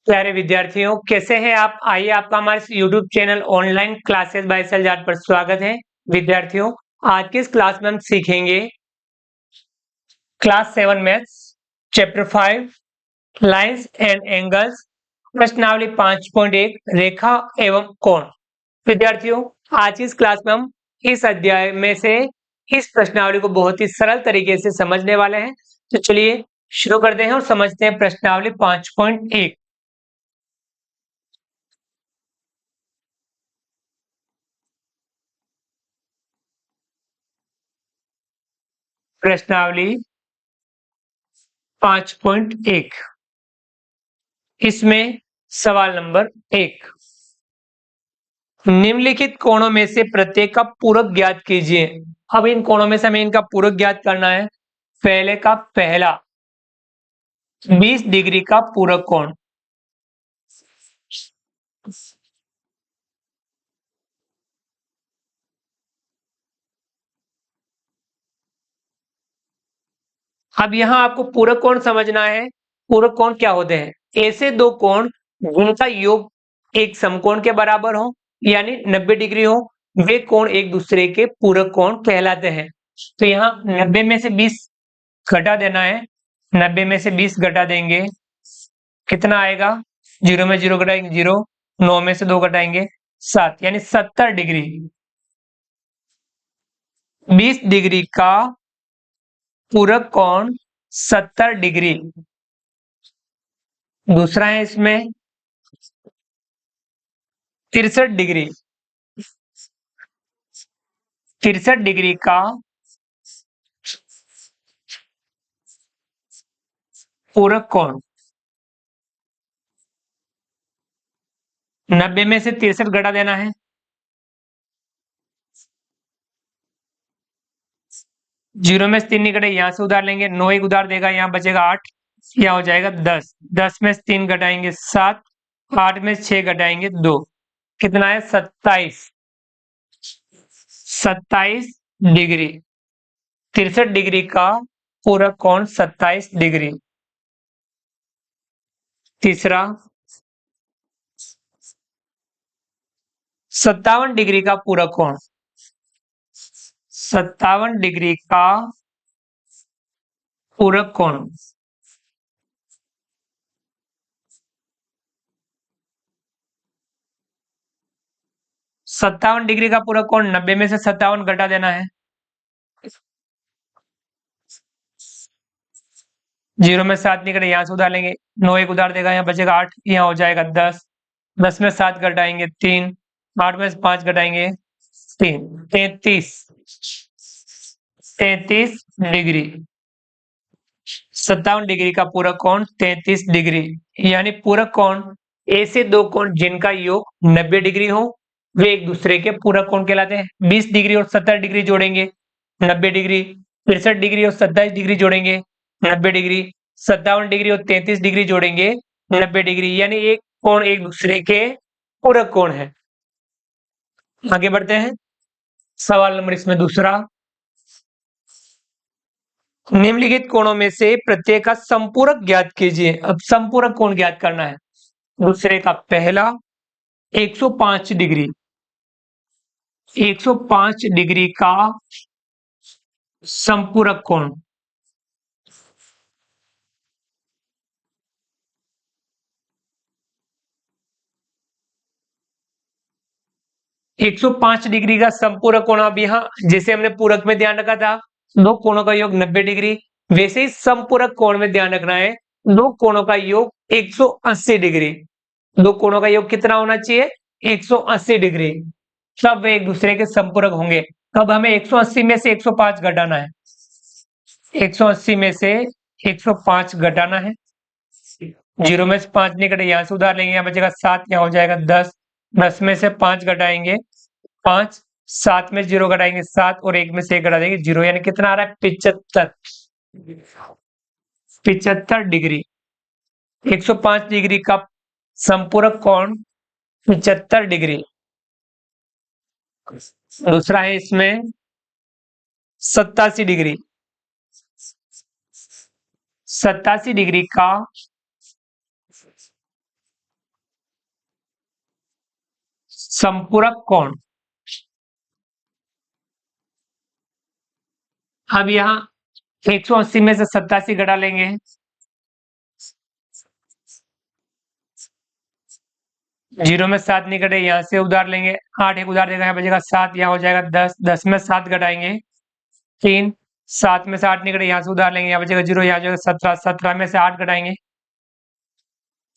प्यारे विद्यार्थियों, कैसे हैं आप? आइए, आपका हमारे YouTube channel online classes by Saljad पर स्वागत है। विद्यार्थियों, आज की इस क्लास में हम सीखेंगे class 7 maths chapter 5 lines and angles, प्रश्नावली 5.1 रेखा एवं कोण। विद्यार्थियों, आज की इस क्लास में हम इस अध्याय में से इस प्रश्नावली को बहुत ही सरल तरीके से समझने वाले हैं। तो चलिए शुरू करते हैं और समझते हैं प्रश्नावली 5.1। प्रश्नावली 5.1, इसमें सवाल नंबर 1, निम्नलिखित कोणों में से प्रत्येक का पूरक ज्ञात कीजिए। अब इन कोणों में से हमें इनका पूरक ज्ञात करना है। पहले का पहला 20 डिग्री का पूरक कोण, अब यहां आपको पूरक कोण समझना है। पूरक कोण क्या होते हैं? ऐसे दो कोण जिनका योग एक समकोण के बराबर हो, यानी 90 डिग्री हो, वे कोण एक दूसरे के पूरक कोण कहलाते हैं। तो यहाँ 90 में से 20 घटा देना है। 90 में से 20 घटा देंगे, कितना आएगा? 0 में 0 घटाएंगे 0, 9 में से 2 घटाएंगे 7, यानी 70 डिग्री। 20 डिग्री का पूरक कोण 70 डिग्री। दूसरा है इसमें 63 डिग्री। 63 डिग्री का पूरक कोण, 90 में से 63 घटा देना है। 0 में से 3 नहीं घटे, यहां से उधार लेंगे, 9 एक उधार देगा, यहाँ बचेगा 8, यहाँ हो जाएगा 10। 10 में से 3 घटाएंगे 7, 8 में से 6 घटाएंगे 2, कितना है? 27। 27 डिग्री। 63 डिग्री का पूरक कोण 27 डिग्री। तीसरा 57 डिग्री का पूरक कोण, 57 डिग्री का पूरक कोण, 57 डिग्री का पूरक कोण, 90 में से 57 घटा देना है। 0 में 7 नहीं घटे, यहां से उधार लेंगे, 9 एक उधार देगा, यहाँ बचेगा 8, यहाँ हो जाएगा 10। 10 में 7 घटाएंगे 3, 8 में से 5 घटाएंगे 3, 33। 33 डिग्री। 57 डिग्री का पूरक कोण 33 डिग्री, यानी पूरक कोण ऐसे दो कोण जिनका योग 90 डिग्री हो, वे एक दूसरे के पूरक कोण कहलाते हैं। 20 डिग्री और 70 डिग्री जोड़ेंगे 90 डिग्री, 63 डिग्री और 27 डिग्री जोड़ेंगे 90 डिग्री, 57 डिग्री और 33 डिग्री जोड़ेंगे 90 डिग्री, यानी एक कोण एक दूसरे के पूरक कोण है। आगे बढ़ते हैं। सवाल नंबर इसमें दूसरा, निम्नलिखित कोणों में से प्रत्येक का संपूरक ज्ञात कीजिए। अब संपूरक कोण ज्ञात करना है। दूसरे का पहला 105 डिग्री, 105 डिग्री का संपूरक कोण, 105 डिग्री का संपूरक कोण। अब यहाँ जैसे हमने पूरक में ध्यान रखा था दो कोणों का योग 90 डिग्री, वैसे ही संपूरक कोण में ध्यान रखना है दो कोणों का योग 180 डिग्री। दो कोणों का योग कितना होना चाहिए? 180 डिग्री, तब वे एक दूसरे के संपूरक होंगे। अब हमें 180 में से 105 घटाना है। 180 में से 105 घटाना है। 0 में से 5 नहीं घटे, यहां से उधार लेंगे, यहाँ बचेगा 7, यहाँ हो जाएगा 10। 10 में से 5 घटाएंगे 5, 7 में 0 घटाएंगे 7, और 1 में से 1 घटा देंगे 0, यानी कितना आ रहा है? 75। 75 डिग्री। 105 डिग्री का संपूरक कोण 75 डिग्री। दूसरा है इसमें 87 डिग्री। 87 डिग्री का संपूरक कोण। अब यहाँ 180 में से 87 घटा लेंगे, जीरो में 7 नहीं घटे, यहाँ से उधार लेंगे, 8 एक उधार देगा, यहाँ बचेगा 7, यहाँ हो जाएगा 10, 10 में 7 घटाएंगे 3, 7 में से 8 नहीं घटे, यहाँ से उधार लेंगे, यहाँ बचेगा 0, यहाँ जाएगा 17, 17 में से 8 घटाएंगे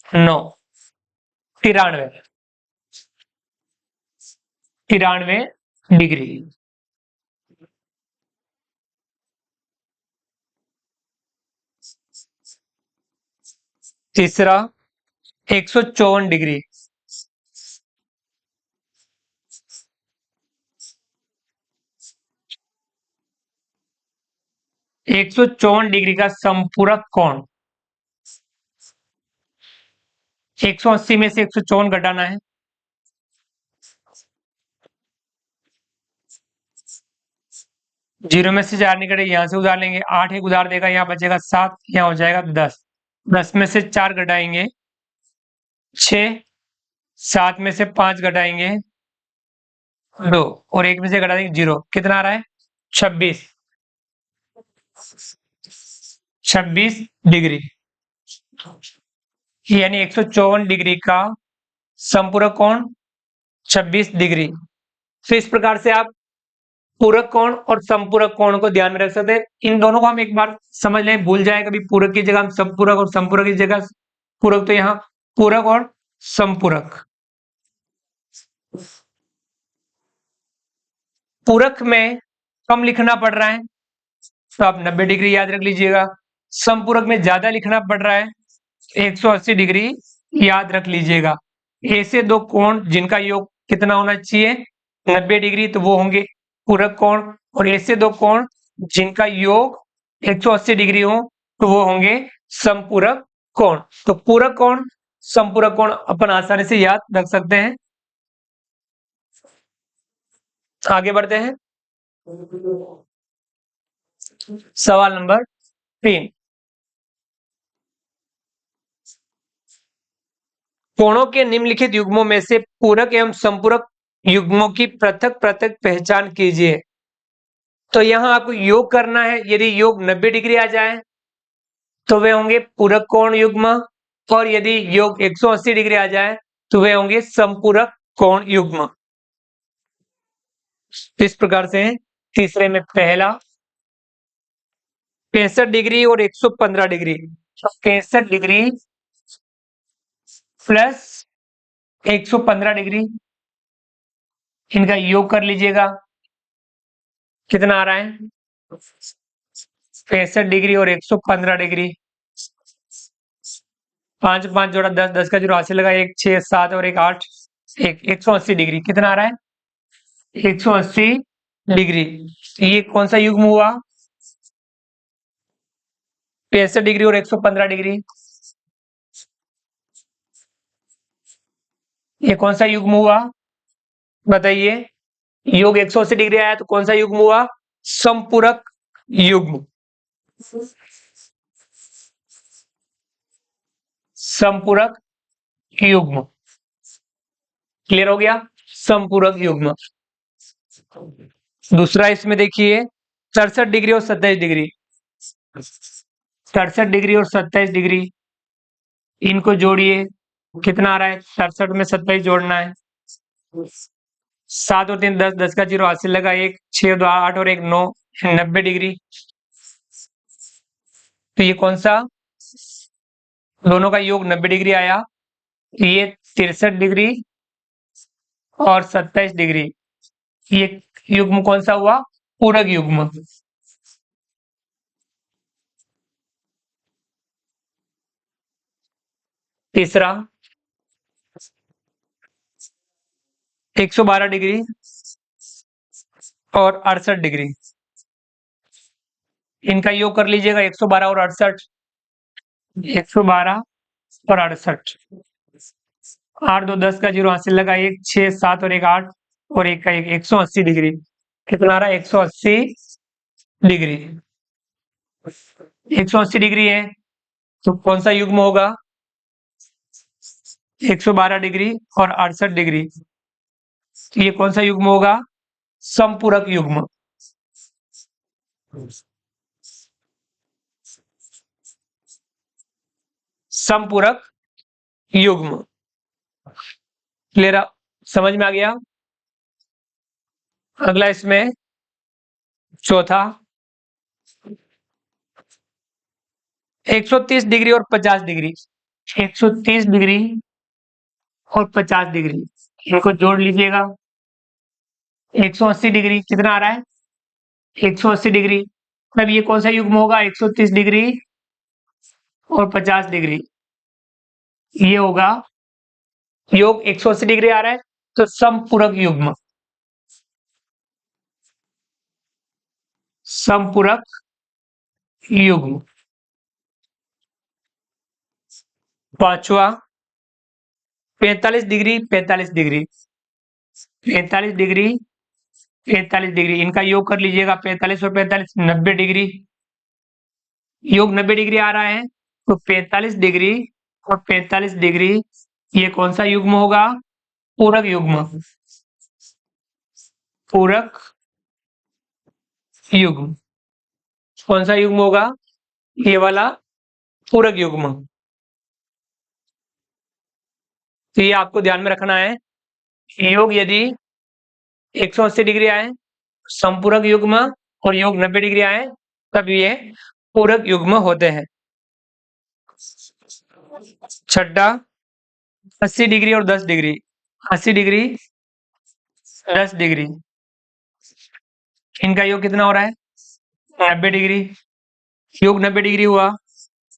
9, 93, 93 डिग्री। तीसरा 154 डिग्री। 154 डिग्री का संपूरक कोण। 180 में से 154 घटाना है, जीरो में से 4 निकले, यहाँ से उधार लेंगे, 8 एक उधार देगा, यहाँ बचेगा 7, यहाँ हो जाएगा 10, 10 में से 4 घटाएंगे 6, 7 में से 5 घटाएंगे 2 और 1 में से घटा देंगे 0, कितना आ रहा है 26, 26 डिग्री। यानी 154 डिग्री का संपूरक कोण 26 डिग्री। तो इस प्रकार से आप पूरक कोण और संपूरक कोण को ध्यान में रख सकते हैं। इन दोनों को हम एक बार समझ लें, भूल जाए कभी पूरक की जगह हम संपूरक और संपूरक की जगह पूरक, तो यहाँ पूरक और संपूरक। पूरक में कम लिखना पड़ रहा है तो आप 90 डिग्री याद रख लीजिएगा, संपूरक में ज्यादा लिखना पड़ रहा है 180 डिग्री याद रख लीजिएगा। ऐसे दो कोण जिनका योग कितना होना चाहिए 90 डिग्री, तो वो होंगे पूरक कोण, और ऐसे दो कोण जिनका योग 180 डिग्री हो तो वो होंगे संपूरक कोण। तो पूरक कोण संपूरक कोण अपन आसानी से याद रख सकते हैं। आगे बढ़ते हैं, सवाल नंबर 3। कोणों के निम्नलिखित युग्मों में से पूरक एवं संपूरक युग्मों की पृथक पृथक पहचान कीजिए। तो यहां आपको योग करना है, यदि योग 90 डिग्री आ जाए तो वे होंगे पूरक कोण युग्म, और यदि योग 180 डिग्री आ जाए तो वे होंगे संपूरक कोण युग्म। इस प्रकार से तीसरे में पहला 65 डिग्री और 115 डिग्री, 65 डिग्री प्लस 115 डिग्री, इनका योग कर लीजिएगा, कितना आ रहा है 65 डिग्री और 115 डिग्री, 5 5 जोड़ा 10, 10 का जीरो हासिल लगा, 1 6 7 और 1 8, 180 डिग्री, कितना आ रहा है 180 डिग्री। ये कौन सा युग्म हुआ 65 डिग्री और 115 डिग्री, ये कौन सा युग्म हुआ बताइए। योग 180 डिग्री आया तो कौन सा युग्म हुआ संपूरक युग्म। संपूरक युग्म क्लियर हो गया, संपूरक युग्म। दूसरा इसमें देखिए 67 डिग्री और 27 डिग्री, 67 डिग्री और 27 डिग्री, इनको जोड़िए, कितना आ रहा है 67 में 27 जोड़ना है, 7 और 3 10, 10 का जीरो हासिल लगा, 1 6 2 8 और 1 9, 90 डिग्री। तो ये कौन सा, दोनों का योग 90 डिग्री आया, ये 63 डिग्री और 27 डिग्री, ये युग्म कौन सा हुआ पूरक युग्म। तीसरा 112 डिग्री और 68 डिग्री, इनका योग कर लीजिएगा 112 और 68, 112 और 68, 8 2 10 का जीरो हासिल लगा, 1 6 7 और 1 8 और 1 का 1, 180 डिग्री, कितना आ रहा है 180 डिग्री। 180 डिग्री है तो कौन सा युग्म होगा 112 डिग्री और 68 डिग्री, ये कौन सा युग्म होगा? समपूरक युग्म। समपूरक युग्म। क्लियर? समझ में आ गया? अगला इसमें चौथा, 130 डिग्री और 50 डिग्री। 130 डिग्री और 50 डिग्री, इनको जोड़ लीजिएगा। 180 डिग्री कितना आ रहा है? 180 डिग्री। मतलब ये कौन सा युग्म होगा? 130 डिग्री और 50 डिग्री, ये होगा योग 180 डिग्री आ रहा है, तो समपूरक युग्म। समपूरक युग्म। पांचवा, 45 डिग्री 45 डिग्री। 45 डिग्री 45 डिग्री, इनका योग कर लीजिएगा। 45 और 45 90 डिग्री, योग 90 डिग्री आ रहा है, तो 45 डिग्री और 45 डिग्री, ये कौन सा युग्म होगा? पूरक युग्म। पूरक युग्म। कौन सा युग्म होगा? ये वाला पूरक युग्म। तो ये आपको ध्यान में रखना है। योग यदि 180 डिग्री आए संपूरक युग्म, और योग 90 डिग्री आए तब ये पूरक युग्म होते हैं। छठा, 80 डिग्री और 10 डिग्री। 80 डिग्री 10 डिग्री, इनका योग कितना हो रहा है? 90 डिग्री। योग 90 डिग्री हुआ,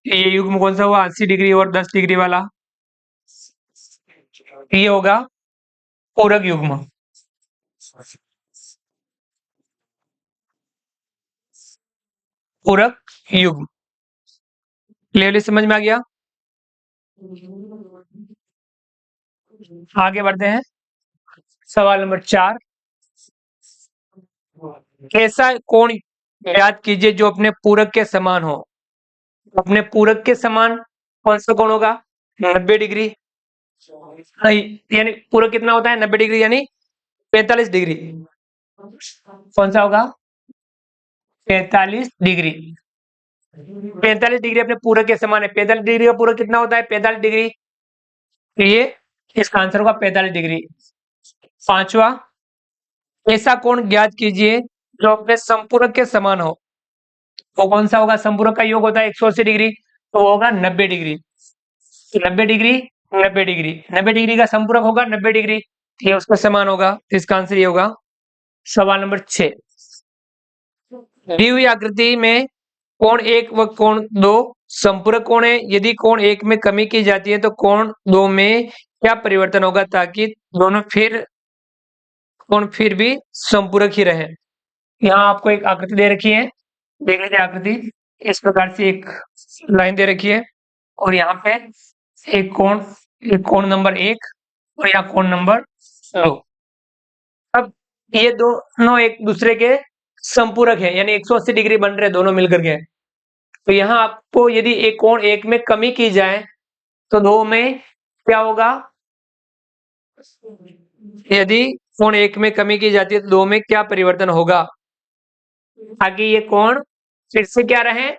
ये युग्म कौन सा हुआ? 80 डिग्री और 10 डिग्री वाला, ये होगा पूरक युग्म। पूरक युग्म। क्लियरली समझ में आ गया? आगे बढ़ते हैं। सवाल नंबर 4, ऐसा कोण याद कीजिए जो अपने पूरक के समान हो। अपने पूरक के समान कौन सा कोण होगा? 90 डिग्री। यानी पूरक कितना होता है? 90 डिग्री, यानी 45 डिग्री। कौन सा होगा? 45 डिग्री। 45 डिग्री अपने पूरक के समान है। 45 डिग्री का पूरक कितना होता है? 45 डिग्री। तो ये इसका आंसर होगा 45 डिग्री। पांचवा, ऐसा कोण ज्ञात कीजिए जो अपने संपूरक के समान हो। वो कौन सा होगा? संपूरक का योग होता है 180 डिग्री, तो वो होगा 90 डिग्री। 90 डिग्री 90 डिग्री, 90 डिग्री का संपूरक होगा 90 डिग्री, ये उसका समान होगा। तो इसका आंसर ये होगा। सवाल नंबर 6, दी हुई आकृति में कोण 1 व कोण 2 संपूरक कोण है। यदि कोण 1 में कमी की जाती है तो कोण 2 में क्या परिवर्तन होगा ताकि दोनों कोण फिर भी संपूरक ही रहे? यहाँ आपको एक आकृति दे रखी है, देख लीजिए आकृति। इस प्रकार से एक लाइन दे रखी है, और यहाँ पे एक कोण नंबर 1 और यहाँ कोण नंबर 2। अब ये दोनों एक दूसरे के संपूरक है, यानी 180 डिग्री बन रहे दोनों मिलकर के। तो यहाँ आपको यदि एक कोण 1 में कमी की जाए तो 2 में क्या होगा? यदि कोण 1 में कमी की जाती है तो 2 में क्या परिवर्तन होगा ताकि ये कोण फिर से क्या रहे?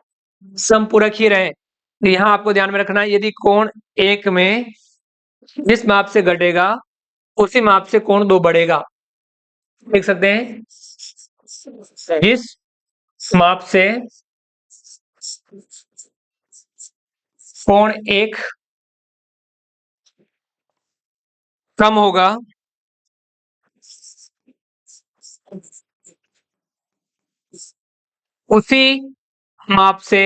समपूरक ही रहे। तो यहाँ आपको ध्यान में रखना है, यदि कोण 1 में जिस माप से घटेगा उसी माप से कोण 2 बढ़ेगा। देख सकते हैं, जिस माप से कोण 1 कम होगा उसी माप से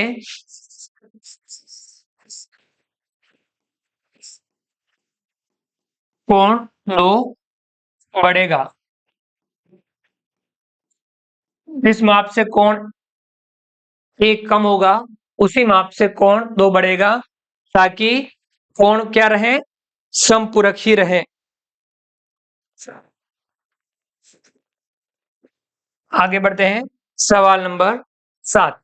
कोण 2 बढ़ेगा। जिस माप से कोण 1 कम होगा उसी माप से कोण 2 बढ़ेगा ताकि कोण क्या रहे? समपूरक ही रहे। आगे बढ़ते हैं। सवाल नंबर 7,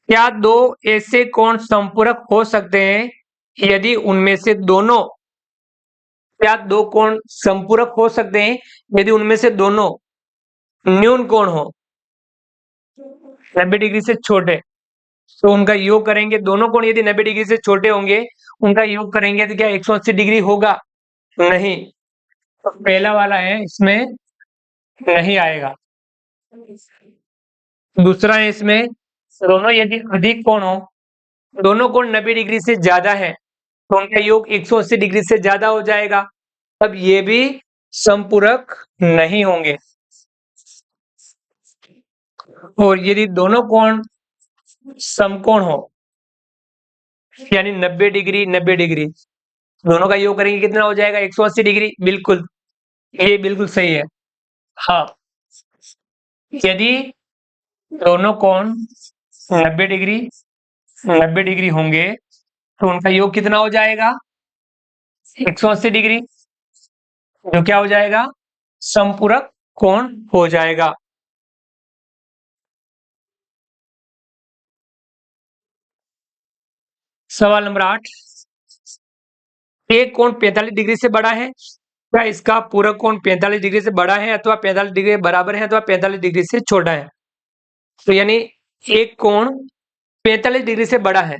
क्या दो ऐसे कोण संपूरक हो सकते हैं यदि उनमें से दोनों क्या दो कोण संपूरक हो सकते हैं यदि उनमें से दोनों न्यून कोण हो, 90 डिग्री से छोटे? तो उनका योग करेंगे, दोनों कोण यदि 90 डिग्री से छोटे होंगे, उनका योग करेंगे तो क्या 180 डिग्री होगा? नहीं। तो पहला वाला है, इसमें नहीं आएगा। दूसरा है, इसमें दोनों यदि अधिक कोण हो, दोनों कोण 90 डिग्री से ज्यादा है, तो उनका योग 180 डिग्री से ज्यादा हो जाएगा, तब ये भी संपूरक नहीं होंगे। और यदि दोनों कोण समकोण हो, यानी 90 डिग्री 90 डिग्री, दोनों का योग करेंगे कितना हो जाएगा? 180 डिग्री। बिल्कुल, ये बिल्कुल सही है। हाँ, यदि दोनों कोण 90 डिग्री 90 डिग्री होंगे, तो उनका योग कितना हो जाएगा? 180 डिग्री, जो क्या हो जाएगा? समपूरक कोण हो जाएगा। सवाल नंबर 8, एक कोण 45 डिग्री से बड़ा है, क्या इसका पूरक कोण 45 डिग्री से बड़ा है अथवा 45 डिग्री के बराबर है अथवा 45 डिग्री से छोटा है? तो यानी एक कोण 45 डिग्री से बड़ा है,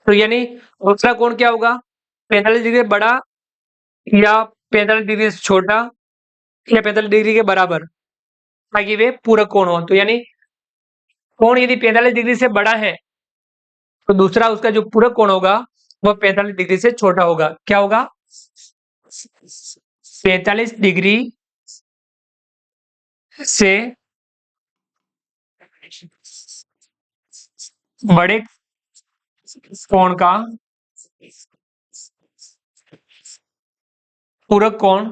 तो यानी दूसरा कोण क्या होगा? 45 डिग्री से बड़ा या 45 डिग्री से छोटा या 45 डिग्री के बराबर, ताकि वे पूरक कोण हो। तो यानी कोण यदि 45 डिग्री से बड़ा है, तो दूसरा उसका जो पूरक कोण होगा वो 45 डिग्री से छोटा होगा। क्या होगा? 45 डिग्री से बड़े कोण का पूरक कोण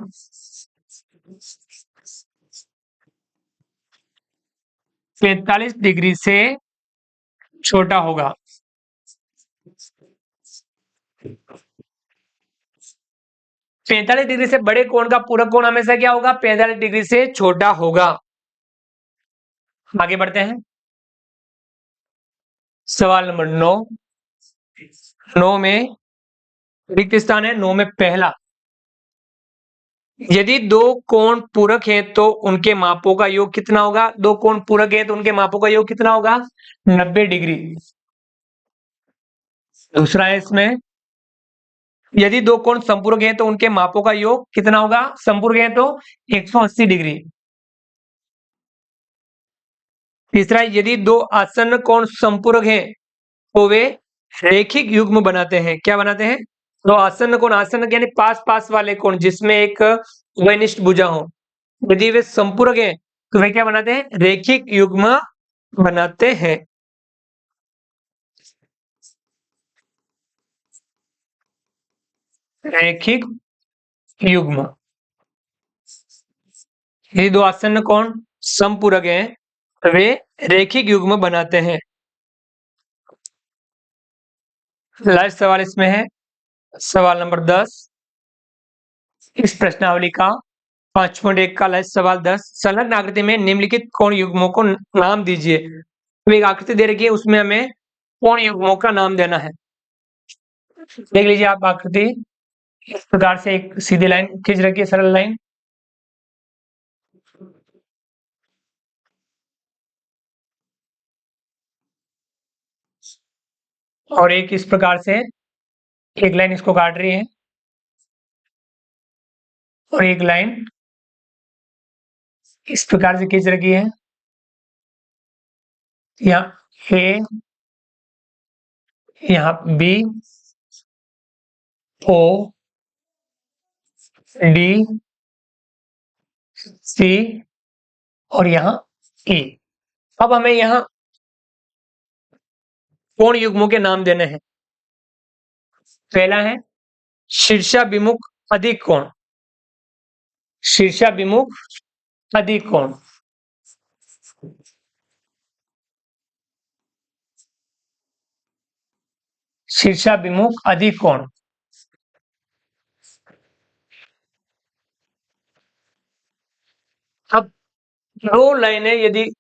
45 डिग्री से छोटा होगा। 45 डिग्री से बड़े कोण का पूरक कोण हमेशा क्या होगा? 45 डिग्री से छोटा होगा। आगे बढ़ते हैं। सवाल नंबर 9, 9 में रिक्त स्थान है। 9 में पहला, यदि दो कोण पूरक है तो उनके मापों का योग कितना होगा? दो कोण पूरक है तो उनके मापों का योग कितना होगा? 90 डिग्री। दूसरा है इसमें, यदि दो कोण संपूरक है तो उनके मापों का योग कितना होगा? संपूरक है तो 180 डिग्री। तीसरा, यदि दो आसन्न कोण संपूरक हैं तो वे रेखिक युग्म बनाते हैं। क्या बनाते हैं? दो आसन्न कोण, आसन्न यानी पास पास वाले कोण जिसमें एक वनिष्ठ भुजा हो, यदि वे संपूरक हैं तो वे क्या बनाते हैं? रेखिक युग्म बनाते हैं। रेखिक युग्म, यदि दो आसन्न कोण समपूरक हैं तो वे रेखिक युग्म बनाते हैं। लास्ट सवाल इसमें है, सवाल नंबर 10, इस प्रश्नावली का 5.1 का लास्ट सवाल 10, संलग्न आकृति में निम्नलिखित कोण युग्मों को नाम दीजिए। तो एक आकृति दे रखी है, उसमें हमें कोण युग्मों का नाम देना है। देख लीजिए आप आकृति, इस प्रकार से एक सीधी लाइन खींच रखी है, सरल लाइन, और एक इस प्रकार से एक लाइन इसको काट रही है, और एक लाइन इस प्रकार से खींच रखी है। यहाँ ए, यहाँ बी, ओ, डी, सी और यहाँ ई। अब हमें यहाँ कोण युग्मों के नाम देने हैं। पहला है शीर्षाभिमुख अधिक कोण, शीर्षाभिमुख अधिक कोण। शीर्षाभिमुख अधिक कोण। अब दो लाइनें यदि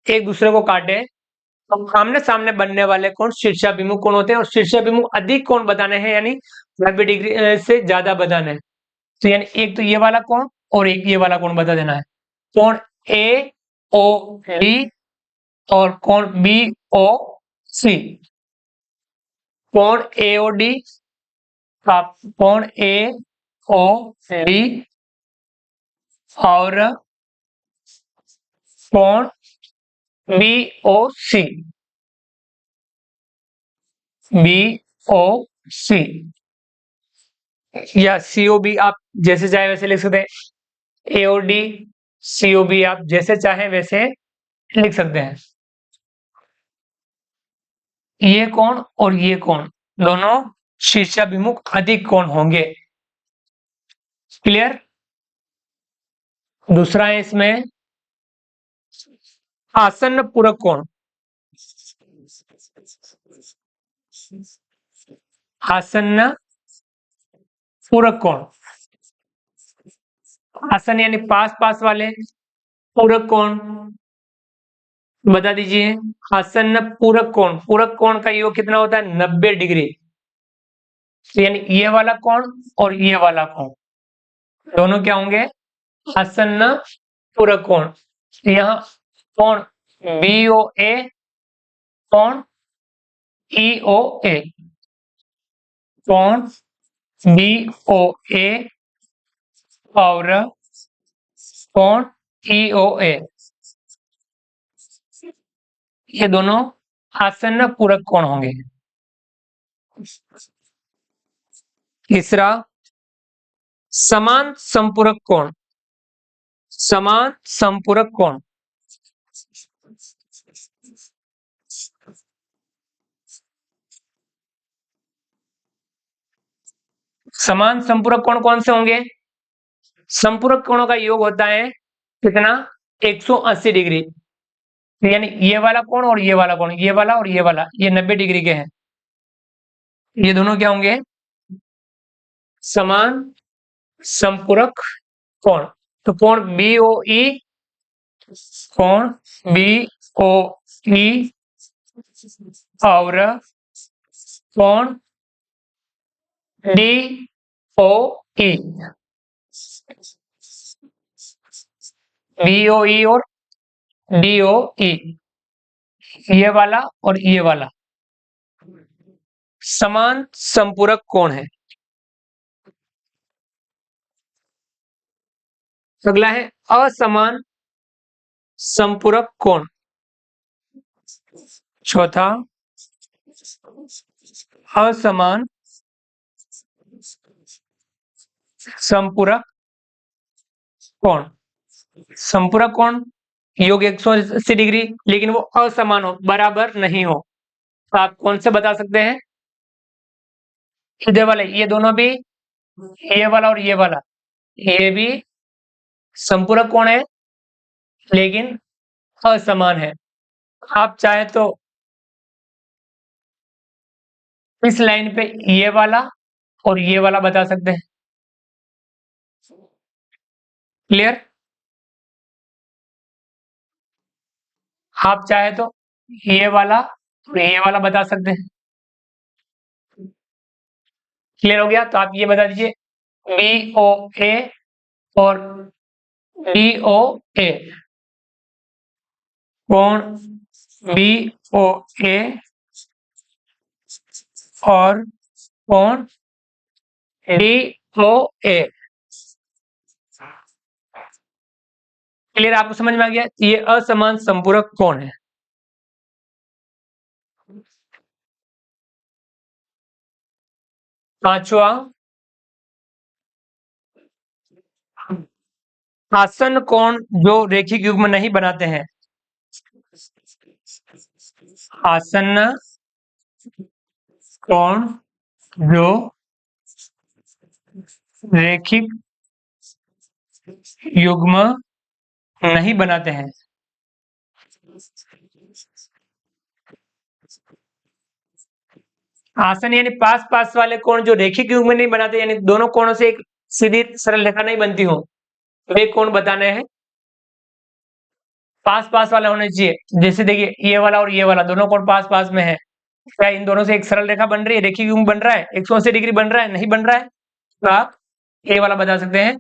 एक दूसरे को काटे तो आमने सामने बनने वाले कोण शीर्षाभिमुख कोण होते हैं, और शीर्षाभिमुख अधिक कोण बताने हैं, यानी 90 डिग्री से ज्यादा बताना है। तो यानी एक तो ये वाला कोण और एक ये वाला कोण बता देना है। कोण ए ओ डी और कोण बी ओ सी। कोण ए ओ डी, कोण ए ओ डी और कोण बी ओ सी, बी ओ सी या सीओ बी, आप जैसे चाहे वैसे लिख सकते हैं। ए ओ डी सीओ बी आप जैसे चाहे वैसे लिख सकते हैं। ये कोण और ये कोण दोनों शीर्षाभिमुख अधिक कोण होंगे। क्लियर। दूसरा है इसमें आसन्न पूरक कोण। आसन्न पूरक कोण, आसन यानी पास पास वाले, पूरक कोण बता दीजिए। आसन्न पूरक कोण, पूरक कोण का योग कितना होता है 90 डिग्री। तो यानी ये वाला कोण और ये वाला कोण दोनों क्या होंगे आसन्न पूरक कोण। यहाँ कोण बी ओ ए, कोण ई ओ ए, कोण बी ओ ए और कोण ई ओ ए, ये दोनों आसन्न पूरक कोण होंगे। तीसरा समान संपूरक कोण। समान संपूरक कोण, समान संपूरक कोण कौन से होंगे? संपूरक कोणों का योग होता है कितना 180 डिग्री। यानी ये वाला कोण और ये वाला कोण, ये वाला और ये वाला, ये 90 डिग्री के हैं। ये दोनों क्या होंगे समान संपूरक कोण। तो कोण बी ओ ई, कोण बी ओ ई और कोण डी ओ ई, बी ओ ई और डी ओ ई, ये वाला और ये वाला समान संपूरक कोण है। अगला है असमान संपूरक कोण। चौथा असमान संपूरक कोण। संपूरक कोण योग 180 डिग्री, लेकिन वो असमान हो, बराबर नहीं हो, तो आप कौन से बता सकते हैं? इधर वाले, ये दोनों भी, ये वाला और ये वाला, ये भी संपूरक कोण है लेकिन असमान है। आप चाहे तो इस लाइन पे ये वाला और ये वाला बता सकते हैं। क्लियर। आप चाहे तो ये वाला और ये वाला बता सकते हैं। क्लियर हो गया? तो आप ये बता दीजिए बी ओ ए और डी ओ ए, कोण बी ओ ए और कोण डी ओ ए। क्लियर? आपको समझ में आ गया? ये असमान संपूरक कोण है। पांचवा आसन्न कोण जो रेखिक युग्म नहीं बनाते हैं। आसन्न कोण जो रेखिक युग्म नहीं बनाते हैं। आसन यानी पास पास वाले कोण जो रेखिक युग्म नहीं बनाते, यानी दोनों कोणों से एक सीधी सरल रेखा नहीं बनती हो, वे कोण बताने हैं। पास पास वाला होना चाहिए। जैसे देखिए ये वाला और ये वाला दोनों कोण पास पास में है, क्या इन दोनों से एक सरल रेखा बन रही है, रेखीय युग्म बन रहा है, 180 डिग्री बन रहा है, नहीं बन रहा है? तो आप ये वाला बता सकते हैं,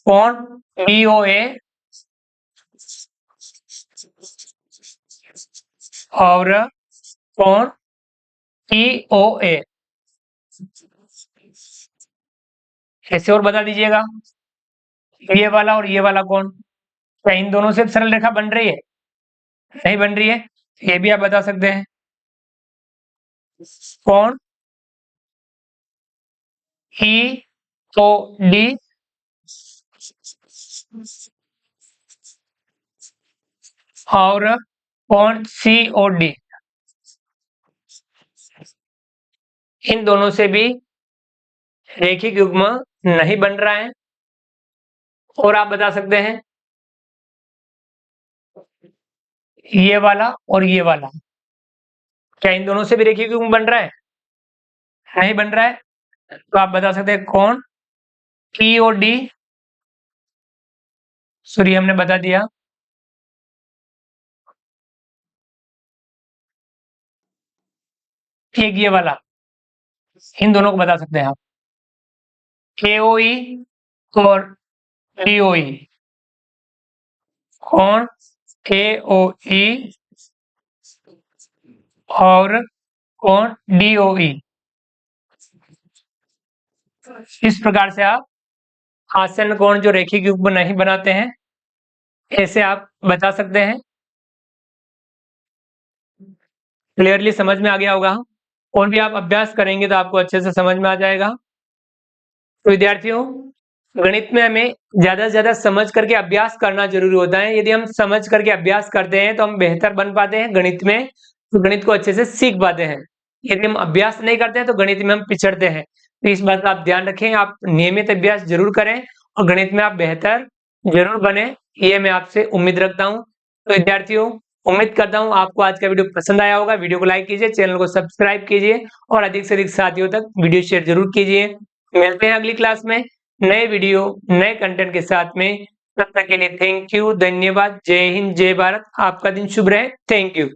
कोण BOA और कोण EOA। ऐसे और बता दीजिएगा, ये वाला और ये वाला कोण, क्या इन दोनों से सरल रेखा बन रही है, नहीं बन रही है? ये भी आप बता सकते हैं, कोण EOD और कोण COD, इन दोनों से भी रेखिक युग्म नहीं बन रहा है। और आप बता सकते हैं, ये वाला और ये वाला, क्या इन दोनों से भी रेखिक युग्म बन रहा है, नहीं बन रहा है? तो आप बता सकते हैं, कोण EOD, सॉरी हमने बता दिया, एक ये वाला, इन दोनों को बता सकते हैं आप, KOE और DOE, कोण KOE और कोण DOE। इस प्रकार से आप आसन्न कोण जो रेखिक युग्म नहीं बनाते हैं, ऐसे आप बता सकते हैं। क्लियरली समझ में आ गया होगा, और भी आप अभ्यास करेंगे तो आपको अच्छे से समझ में आ जाएगा। तो विद्यार्थियों, गणित में हमें ज्यादा से ज्यादा समझ करके अभ्यास करना जरूरी होता है। यदि हम समझ करके अभ्यास करते हैं तो हम बेहतर बन पाते हैं गणित में, तो गणित को अच्छे से सीख पाते हैं। यदि हम अभ्यास नहीं करते हैं तो गणित में हम पिछड़ते हैं। तो इस बात का आप ध्यान रखें, आप नियमित अभ्यास जरूर करें और गणित में आप बेहतर जरूर बने, ये मैं आपसे उम्मीद रखता हूँ। तो विद्यार्थियों, उम्मीद करता हूँ आपको आज का वीडियो पसंद आया होगा। वीडियो को लाइक कीजिए, चैनल को सब्सक्राइब कीजिए और अधिक से अधिक साथियों तक वीडियो शेयर जरूर कीजिए। मिलते हैं अगली क्लास में नए वीडियो नए कंटेंट के साथ में। तब तक के लिए थैंक यू, धन्यवाद, जय हिंद, जय भारत। आपका दिन शुभ रहे। Thank you.